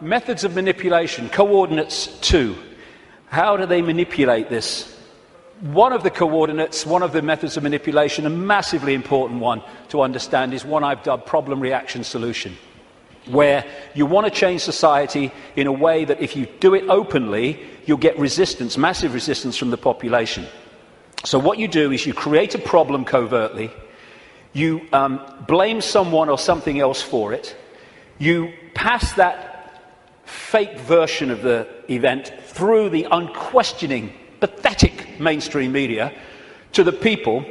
Methods of manipulation, coordinates 2. How do they manipulate this? One of the coordinates, one of the methods of manipulation, a massively important one to understand, is one I've dubbed problem reaction solution, where you want to change society in a way that if you do it openly, you'll get resistance, massive resistance from the population. So what you do is you create a problem covertly, you blame someone or something else for it, you pass that fake version of the event through the unquestioning, pathetic mainstream media to the people,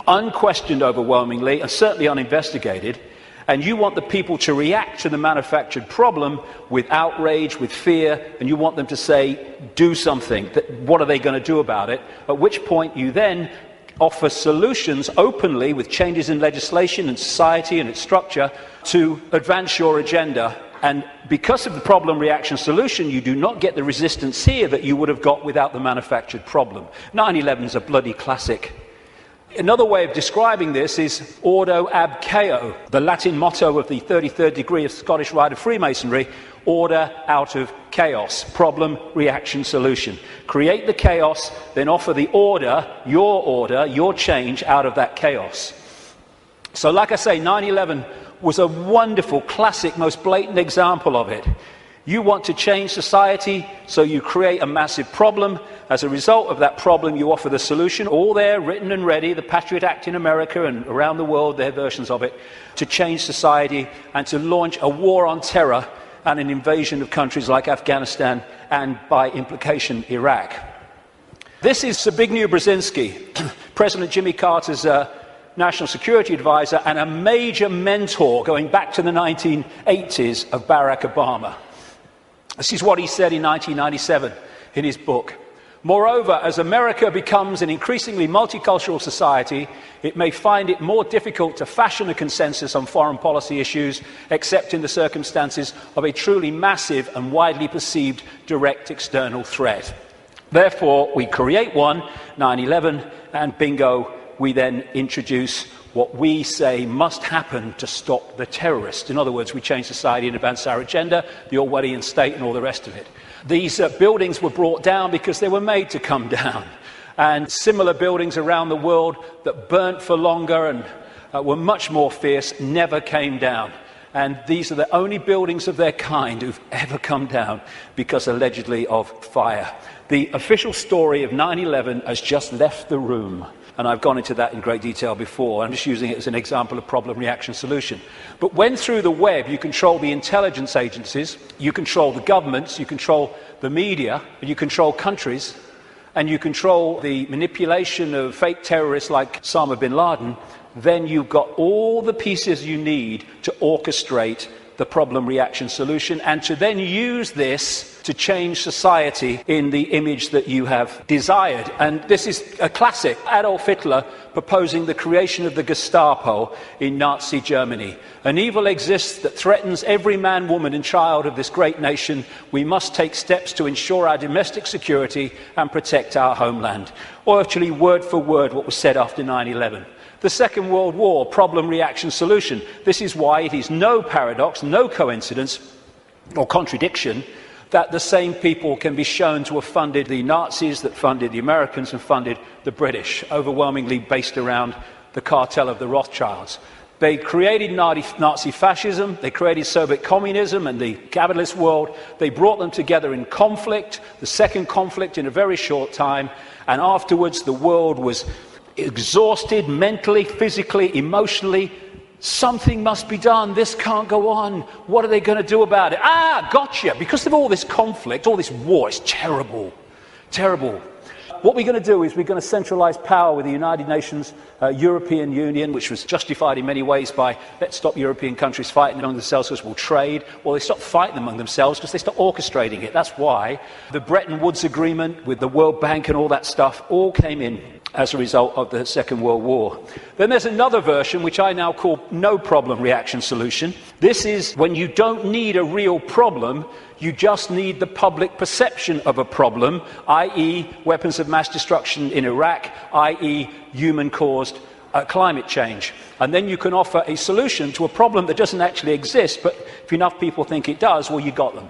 unquestioned overwhelmingly and certainly uninvestigated, and you want the people to react to the manufactured problem with outrage, with fear, and you want them to say, do something. What are they going to do about it? At which point you then offer solutions openly with changes in legislation and society and its structure to advance your agenda. And because of the problem reaction solution, you do not get the resistance here that you would have got without the manufactured problem. 9/11 is a bloody classic. Another way of describing this is ordo ab chaos, the Latin motto of the 33rd degree of Scottish Rite of Freemasonry: order out of chaos, problem reaction solution. Create the chaos, then offer the order, your change out of that chaos. So like I say, 9/11 was a wonderful, classic, most blatant example of it. You want to change society, so you create a massive problem. As a result of that problem, you offer the solution, all there, written and ready, the Patriot Act in America and around the world, their versions of it, to change society and to launch a war on terror and an invasion of countries like Afghanistan and, by implication, Iraq. This is Zbigniew Brzezinski, President Jimmy Carter's national security advisor and a major mentor going back to the 1980s of Barack Obama. This is what he said in 1997 in his book. Moreover, as America becomes an increasingly multicultural society, it may find it more difficult to fashion a consensus on foreign policy issues, except in the circumstances of a truly massive and widely perceived direct external threat. Therefore, we create one, 9/11, and bingo, we then introduce what we say must happen to stop the terrorists. In other words, we change society and advance our agenda, the Orwellian state and all the rest of it. These buildings were brought down because they were made to come down. And similar buildings around the world that burnt for longer and were much more fierce never came down. And these are the only buildings of their kind who've ever come down because allegedly of fire. The official story of 9/11 has just left the room. And I've gone into that in great detail before. I'm just using it as an example of problem reaction solution. But when through the web you control the intelligence agencies, you control the governments, you control the media, and you control countries, and you control the manipulation of fake terrorists like Osama bin Laden, then you've got all the pieces you need to orchestrate the problem reaction solution and to then use this to change society in the image that you have desired. And this is a classic. Adolf Hitler proposing the creation of the Gestapo in Nazi Germany. An evil exists that threatens every man, woman and child of this great nation. We must take steps to ensure our domestic security and protect our homeland. Or actually, word for word, what was said after 9/11. The Second World War, problem reaction solution. This is why it is no paradox, no coincidence or contradiction that the same people can be shown to have funded the Nazis, that funded the Americans and funded the British, overwhelmingly based around the cartel of the Rothschilds. They created Nazi fascism, they created Soviet communism and the capitalist world. They brought them together in conflict, the second conflict in a very short time, and afterwards the world was exhausted mentally, physically, emotionally. Something must be done. This can't go on. What are they going to do about it? Gotcha. Because of all this conflict, all this war, it's terrible. Terrible. What we're going to do is we're going to centralize power with the United Nations, European Union, which was justified in many ways by let's stop European countries fighting among themselves because we'll trade. Well, they stopped fighting among themselves because they stopped orchestrating it. That's why the Bretton Woods Agreement with the World Bank and all that stuff all came in as a result of the Second World War. Then there's another version, which I now call no problem reaction solution. This is when you don't need a real problem, you just need the public perception of a problem, i.e. weapons of mass destruction in Iraq, i.e. human-caused climate change. And then you can offer a solution to a problem that doesn't actually exist, but if enough people think it does, well, you got them.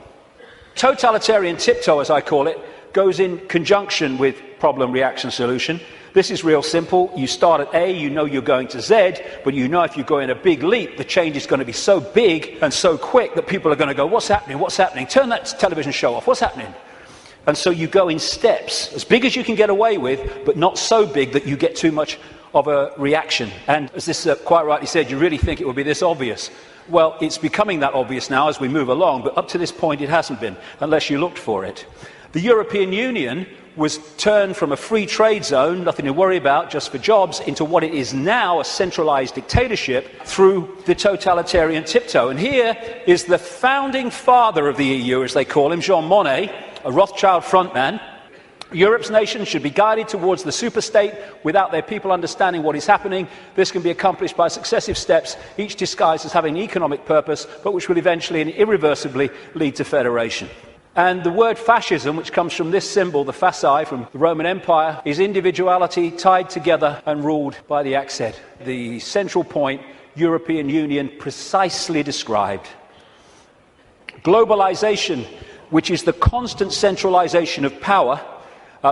Totalitarian tiptoe, as I call it, goes in conjunction with problem, reaction, solution. This is real simple. You start at A, you know you're going to Z, but you know if you go in a big leap, the change is going to be so big and so quick that people are going to go, what's happening, what's happening? Turn that television show off, what's happening? And so you go in steps, as big as you can get away with, but not so big that you get too much of a reaction. And as this quite rightly said, you really think it would be this obvious. Well, it's becoming that obvious now as we move along, but up to this point it hasn't been, unless you looked for it. The European Union was turned from a free trade zone, nothing to worry about, just for jobs, into what it is now, a centralized dictatorship, through the totalitarian tiptoe. And here is the founding father of the EU, as they call him, Jean Monnet, a Rothschild frontman. Europe's nations should be guided towards the superstate without their people understanding what is happening. This can be accomplished by successive steps, each disguised as having an economic purpose, but which will eventually and irreversibly lead to federation. And the word fascism, which comes from this symbol, the fasci from the Roman Empire, is individuality tied together and ruled by the axe. The central point, European Union, precisely described. Globalization, which is the constant centralization of power,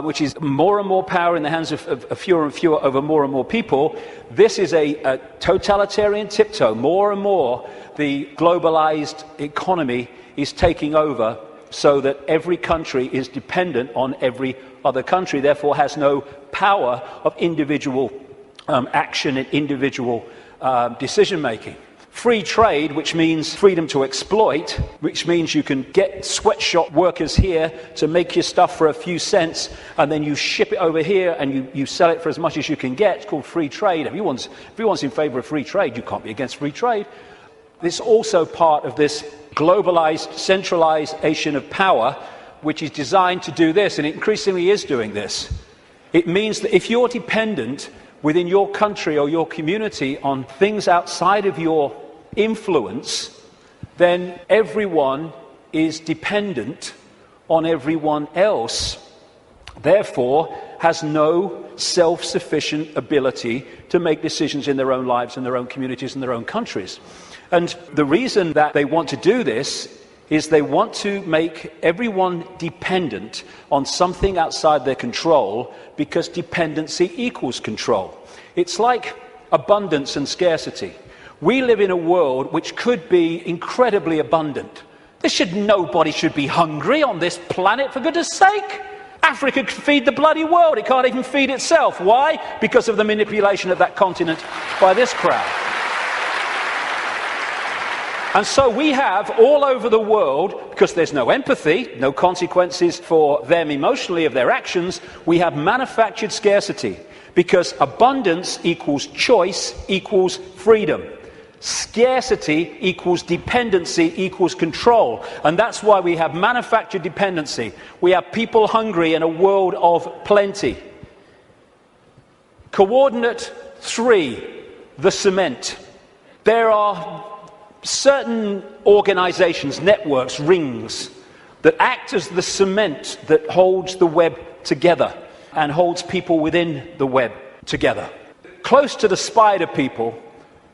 which is more and more power in the hands of fewer and fewer over more and more people. This is a totalitarian tiptoe. More and more, the globalized economy is taking over, so that every country is dependent on every other country, therefore has no power of individual action and individual decision-making. Free trade, which means freedom to exploit, which means you can get sweatshop workers here to make your stuff for a few cents, and then you ship it over here and you sell it for as much as you can get. It's called free trade. Everyone's in favour of free trade. You can't be against free trade. It's also part of this globalized centralization of power, which is designed to do this, and it increasingly is doing this. It means that if you're dependent within your country or your community on things outside of your influence, then everyone is dependent on everyone else, therefore has no self-sufficient ability to make decisions in their own lives and their own communities and their own countries. And the reason that they want to do this is they want to make everyone dependent on something outside their control, because dependency equals control. It's like abundance and scarcity. We live in a world which could be incredibly abundant. Nobody should be hungry on this planet, for goodness sake. Africa could feed the bloody world. It can't even feed itself. Why? Because of the manipulation of that continent by this crowd. And so we have all over the world, because there's no empathy, no consequences for them emotionally of their actions, we have manufactured scarcity, because abundance equals choice equals freedom. Scarcity equals dependency equals control. And that's why we have manufactured dependency. We have people hungry in a world of plenty. Coordinate 3, the cement. There are certain organizations, networks, rings, that act as the cement that holds the web together and holds people within the web together. Close to the spider people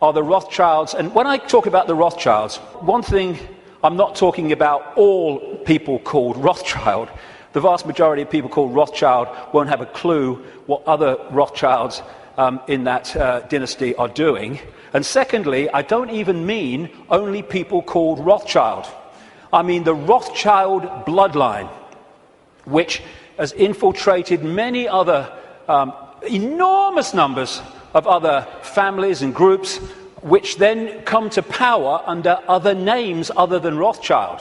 are the Rothschilds. And when I talk about the Rothschilds, one thing, I'm not talking about all people called Rothschild. The vast majority of people called Rothschild won't have a clue what other Rothschilds in that dynasty are doing. And secondly, I don't even mean only people called Rothschild. I mean the Rothschild bloodline, which has infiltrated many other enormous numbers of other families and groups, which then come to power under other names other than Rothschild.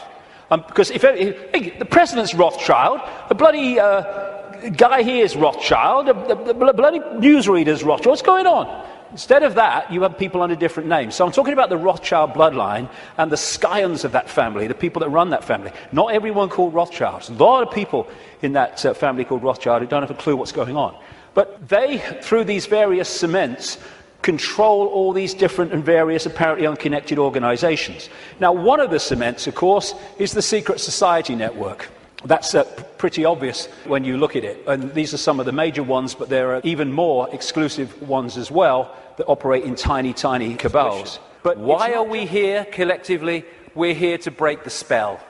Because if the president's Rothschild, the bloody guy here is Rothschild, the bloody newsreader's Rothschild. What's going on? Instead of that, you have people under different names. So I'm talking about the Rothschild bloodline and the scions of that family, the people that run that family. Not everyone called Rothschild. There's a lot of people in that family called Rothschild who don't have a clue what's going on. But they, through these various cements, control all these different and various apparently unconnected organizations. Now, one of the cements, of course, is the secret society network. That's pretty obvious when you look at it. And these are some of the major ones, but there are even more exclusive ones as well that operate in tiny, tiny cabals. But why are we here collectively? We're here to break the spell.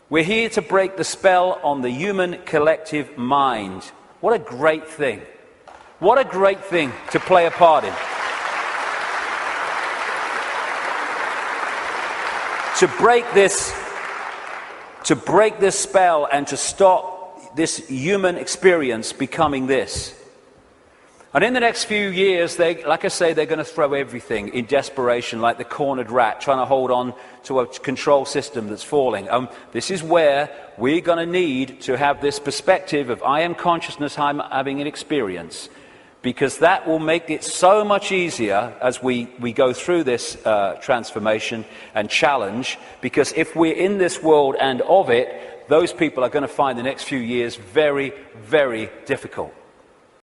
We're here to break the spell on the human collective mind. What a great thing. What a great thing to play a part in. To break this spell and to stop this human experience becoming this. And in the next few years, like I say, they're going to throw everything in desperation, like the cornered rat, trying to hold on to a control system that's falling. This is where we're going to need to have this perspective of I am consciousness, I'm having an experience, because that will make it so much easier as we go through this transformation and challenge, because if we're in this world and of it, those people are going to find the next few years very, very difficult.